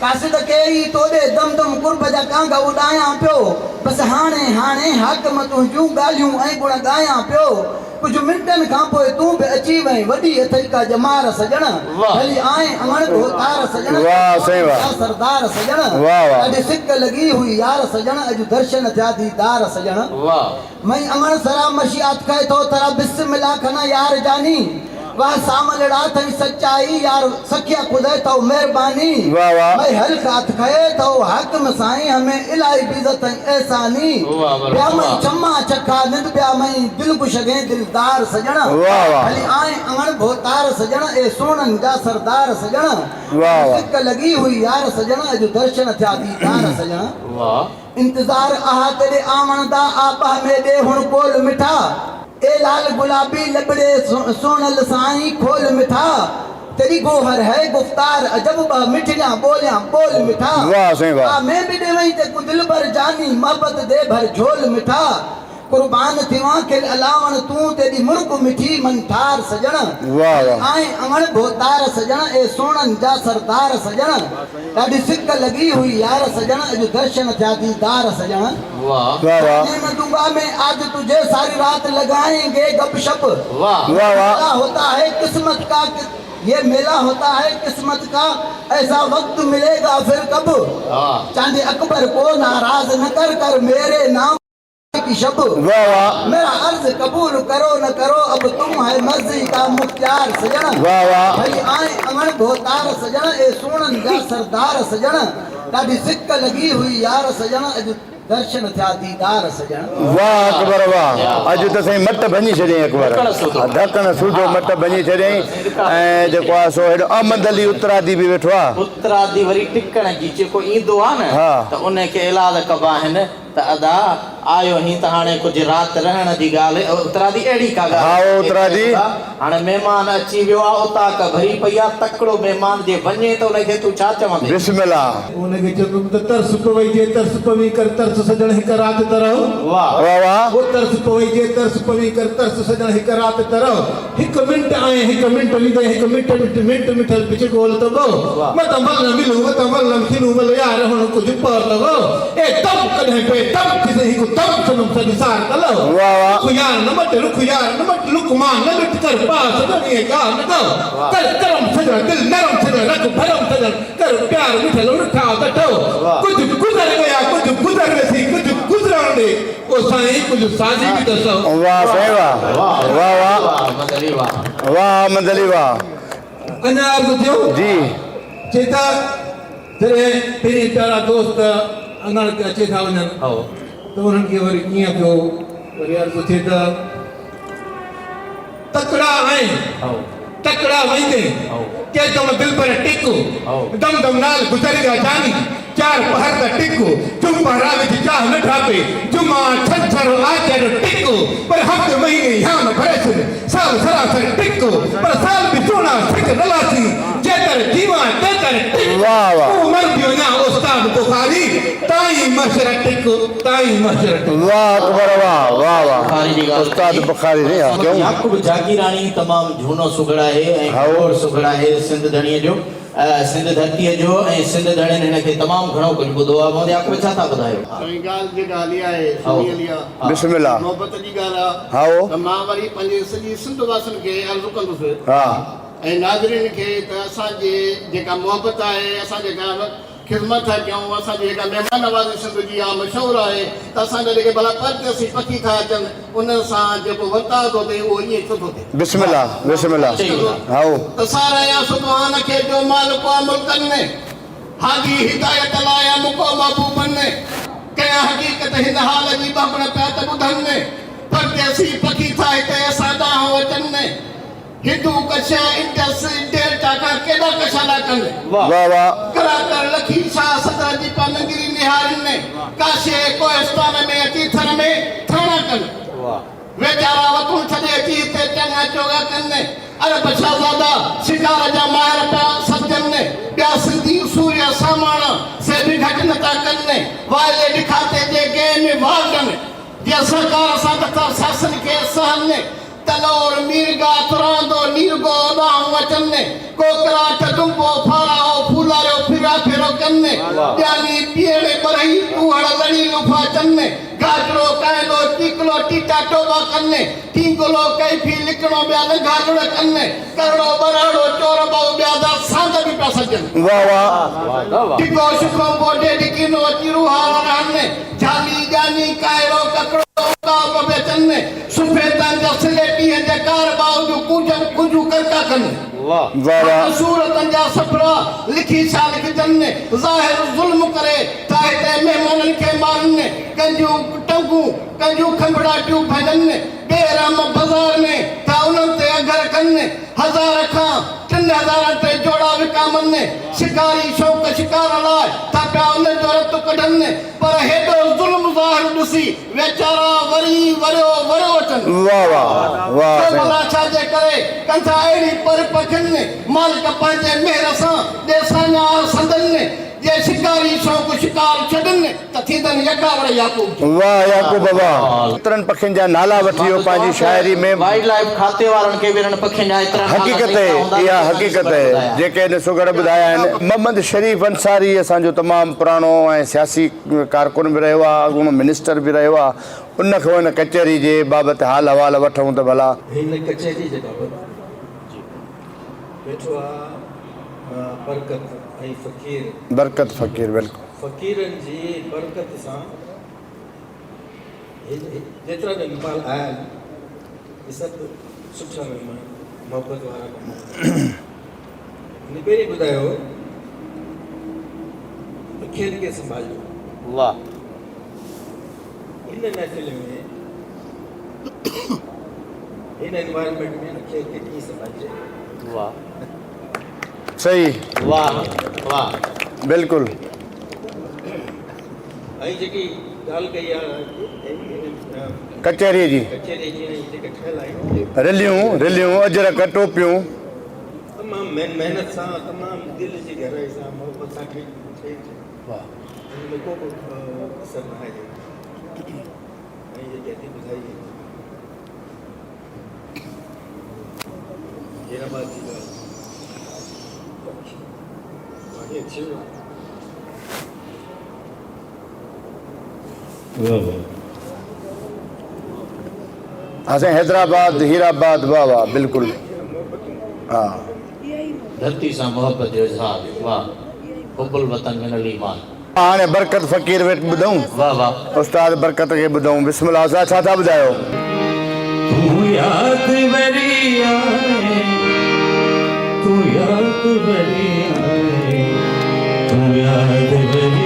कासिद के ई तो दे दम दम कुर्ब जा कांग उॾायां पियो बस हाणे हाणे हाकम तुंहिंजूं ॻाल्हियूं ऐं गुण ॻायां पियो कुझु मिंटनि खां पोइ तूं बि अची वई वॾी अथई का जमार सजण भली आए अङण भोतार सजण वाह सही वाह। सरदार सजण वाह वाह। ॾाढी सिक लगी हुई यार सजण अॼु दर्शन थिया दीदार सजण। वाह। मैं अमन सरा मशियात कहे तो तरा बिस्मिल्लाह खना यार जानी वाह सामलड़ा थई सच्चाई यार सखिया खुदे तो मेहरबानी वाह वाह। मैं हल्कात कहे तो हाकिम साईं हमें इलाही इज्जत एहसानी ब्या मैं चम्मा चखा निद ब्या मैं दिल कुशगे दिलदार सजण वाह वाह। भली आए अङण भोतार सजण ए सोनन जा सरदार सजण वाह वाह। सिक लगी हुई यार सजण अॼु दर्शन थिया दीदार सजण। वाह। इंतजार आहा तेरे आमण दा आपा में दे हुण कोल मिठा ए लाल गुलाबी लबड़े सोनल साईं खोल मिठा तेरी गोहर है गुफ्तार अजब मिठिया बोलियां बोल मिठा। वाह सही वाह। मैं भी दे वही ते दिल भर जानी मोहब्बत दे भर झोल मिठा कुर्बान थिवा के अलावण तू तेरी मुर्ग मिठी मनठार सजण वाह वाह। आए अमण भोतार सजण ए सोनन जा सरदार सजण ॾाढी सिक लगी हुई यार सजण अॼु दर्शन थिया दीदार सजण। वाह। वाह वाह। मैं दूंगा मैं आज तुझे सारी रात लगाएंगे गपशप वाह। वाह वाह। मेला होता है किस्मत का ये मेला होता है किस्मत का ऐसा वक्त मिलेगा फिर कब चांदी अकबर को नाराज न कर मेरे नाम की शब। वाह वाह। मेरा अर्ज कबूल करो न करो अब तुम है मर्जी का मुख्तियार सजण। वाह वाह। भई आए अमन भोतार सजण ए सोनन जा सरदार सजण ॾाढी सिक लगी हुई यार सजण अॼु दर्शन थिया दीदार सजण। वाह अकबर वाह। अॼु त साईं मट भञी छॾियईं अकबर ढकण सूधो मट भञी छॾियईं ऐं जेको आहे सो हेॾो अहमद अली उत्तरादी बि वेठो आहे। उत्तरादी वरी टिकण जी जेको ईंदो आहे न हा। त उनखे इलाज कबा आहिनि त अदा आयो ही त हाणे कुझु राति रहण जी ॻाल्हि उत्तरादी अहिड़ी का ॻाल्हि हा उत्तरादी हाणे महिमान अची वियो आहे उतां का भरी पई आहे तकिड़ो महिमान जे वञे त उनखे तूं छा चवंदे बिस्मिल्लाह। उनखे चवंदुमि त तरस पवई तरस पवी कर तरस सजण हिकु राति तरह। वाह। वाह वाह। वो तरस पवई तरस पवी कर तरस सजण हिकु राति तरह हिकु मिंट आए हिकु मिंट लीदे हिकु मिंट मिठल बिच गोल तब मत मल न मिलू मत मल न खिलू मल यार हुन कुझु पर तब ए तब कॾहिं पे तब किसे हिकु तब सुनम संसार कलो। वाह वाह। खुयार न मत लुकमान न लुट कर पास दुनिया का न दो कर करम सजण दिल नरम सजण रख भरम सजण कर प्यार मिठल उठा कटो कुछ गुजर गया कुछ गुजर वसी कुछ गुजरण दे ओ साईं कुछ साजी भी दसो। वाह सही वाह। वाह वाह। मदली वाह। वाह मदली वाह। अञा अर्ज़ थियो जी चेता तेरे तेरे प्यारा दोस्त अङण ते अचे था वञनि त उन्हनि खे वरी कीअं पियो वरी अर्ज़ थिए त तकड़ा आहिनि तकड़ा वहींदे के तुम दिल पर टिको दम दम नाल गुज़रेगा जानी चार पहर का टिको तुम पहरा विच चाह न ठापे जुमा छछर आचर टिको पर हफ्ते महीने यहाँ न भरे साल सरासर टिको पर साल भी सोना सिक नलासी जेतर जीवा तेतर टिको। वाह वाह। उमर भी ना उस्ताद बुखारी ताई मशर टिको ताई मशर टिको। वाह अकबर वाह। वाह वाह। बुखारी जी ॻाल्हि उस्ताद बुखारी नहीं आहे क्यों। याकूब जागीराणी तमामु झूनो सुगड़ आहे ऐं खोड़ सुगड़ आहे सिंध धणीअ जो सिंध धरतीअ जो ऐं सिंध धणियुनि हिनखे तमामु घणो कुझु ॿुधो आहे। मोदी याकूब छा था ॿुधायो। ॻाल्हि जी ॻाल्हि इहा आहे सुनी अली आहे बिस्मिल्लाह। मोहबत जी ॻाल्हि आहे हाओ त मां वरी पंहिंजे सॼी सिंध वासियुनि खे अर्ज़ु कंदुसि हा ऐं नाज़रीन खे त असांजी जेका मोहबत आहे, असां जेका ख़िदमत था कयूं, असांजी जेका महिमान नवाज़ी सिंध जी आहे मशहूरु आहे, त असांजा जेके भला परदेसी पखी था अचनि उन सां जेको वर्ताव थो थिए उहो ईअं छो थो थिए? बिस्मिल्लाह बिस्मिल्लाह। हाओ त सारा सुबहान खे जो मालिक आहे मुल्कनि में हादी हिदायत लाइ मुको महबूबनि में कंहिं हक़ीक़त हिन हाल जी बाबण पिया त ॿुधनि में परदेसी पखी था हिते असां ॾांहुं अचनि में हिंदू कशा इंडस डेल्टा खां केॾा कशा था कनि वाह वाह कलाकार लखी शाह सदर जी पानगिरी निहारनि में काशे कोहिस्तान में अची थर में थाणा कनि वेचारा वतूं छॾे अची हिते चङा चोगा कनि अरब शहज़ादा शिकार जा माहिर पिया सजनि ने ॿिया सिंधी सूर्य सामाणा से बि घटि नथा कनि वाइले ॾिखाते जे गे में वागनि जे सरकार सां तथा शासन खे सहनि तलोर मीरगा तुरांदो नीरगो ॾांहुं अचनि कोकराट दुंबो फाराओ फूलारियो फिरा फेरो कनि ॼानी पीअणे बरही कुहड़ लड़ी लुफा चनि गाजरो कांदो टिकलो टीटा टोबा कनि टिंगलो कैफी लिकणो ॿिया लॻालुड़ कनि करणो बराड़ो चोर बाऊ ॿिया दा सांद बि पिया सजनि वाह वाह टिको शुको बोडे डिकिनो चिरुहार रहनि जाली जानी कायरो ककड़ो का बेचने सुफेदान जा सिलेटी जे कार बाऊ जो कुंजू करका कने वाह वाह सूरतन जा सफरा लिखी सा लिख जन्ने ज़ाहिर जुल्म करे ताहिते मेहमानन के मारने कंजू टंगू कंजू खंबड़ा ट्यू भजने बेराम बाजार में ता उनन ते अगर कने हजार खां 3000 ते जोड़ा विकामने शिकारी शौक शिकार लाए ता पिया उन जो रत कढने पर हेडो जुल्म ज़ाहिर दुसी वेचारा वरी वरो अचन वाह वाह वाह भला छा जे करे कंथा अहिड़ी पर पखनि मालिक पंहिंजे मेहर सां देसाना संदनि जे शिकारी शौक शिकार छॾनि त थींदनि यकावर याकूब वाह याकूब बाबा तरन पखिन जा नाला वठियो पंहिंजी शायरी में वाइल्ड लाइफ खाते वारनि खे विरन पखियुनि जा एतिरा हकीकत है इहा हकीकत है जेके इन सुगड़ ॿुधाया आहिनि मोहम्मद शरीफ अंसारी असांजो तमामु पुराणो ऐं सियासी कारकुन बि रहियो आहे अॻूणो मिनिस्टर बि रहियो आहे उन खां हिन कचहरी जे बाबति हाल अहवाल वठूं त भला हिन कचहरी जे बाबति वेठो आहे बरकत ऐं फ़क़ीर बरकत फ़क़ीर बिल्कुलु फ़क़ीरनि जी बरकत सां जेतिरा बि महिमान आया आहिनि सभु सुठा महिमान मोहबत वारा महिमान हिन पहिरीं ॿुधायो अखियुनि खे संभालियो वाह हिन महफ़िल में हिन एनवायरमेंट में अखियुनि खे कीअं संभालिजे वाह सही वाह वाह बिल्कुलु ऐं जेकी ॻाल्हि कई आहे कचहरी जी कचहरी जी जेके ठहियल आहिनि रिलियूं अजरक टोपियूं तमामु महिनत सां तमामु दिलि जी गहराई सां मोहबत सां ठही वाह हुन में को असर न आहे ऐं जेके अची ॿुधाई हैदराबाद जी ॻाल्हि बाक़ी अच्छी असां हैदराबाद हीराबाद वाह वाह बिल्कुलु हा धरती सां मोहब्बत जो इज़हार वाह हुब्बुल वतन मिनल ईमान हाणे बरकत फ़क़ीर वेठ ॿुधूं वाह वाह उस्ताद बरकत खे ॿुधूं बिस्मिल्लाह उस्ताद छा था ॿुधायो तू याद वरी आए तू याद वरी आए तू याद वरी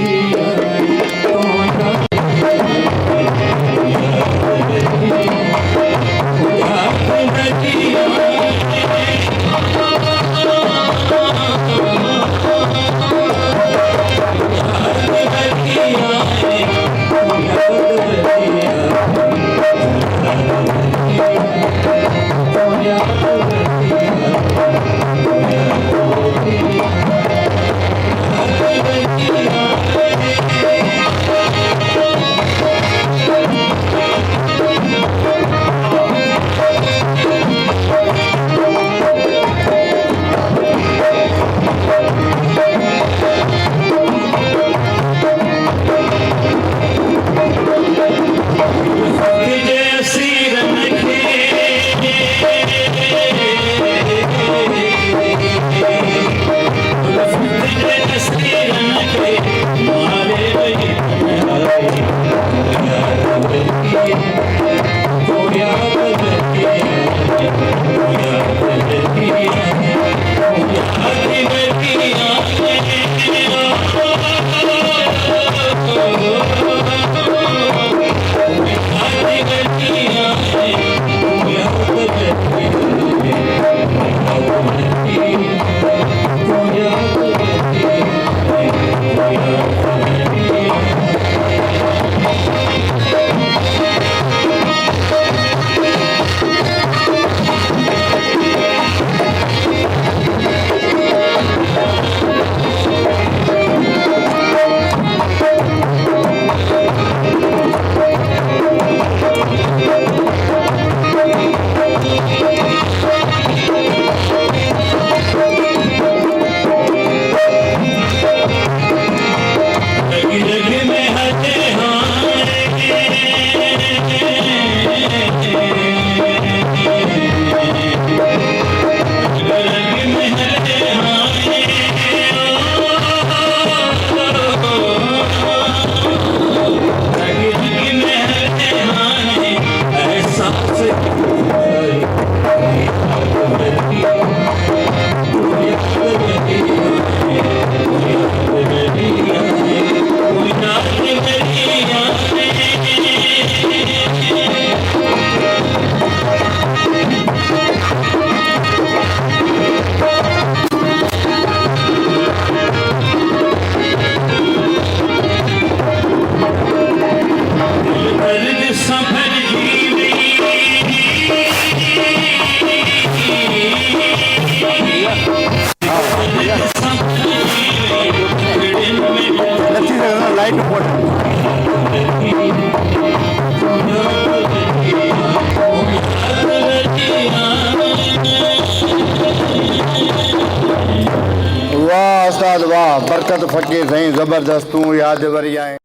Yeah. वाह बरकत फ़कीर साईं ज़बरदस्त तूं यादि वरी आहीं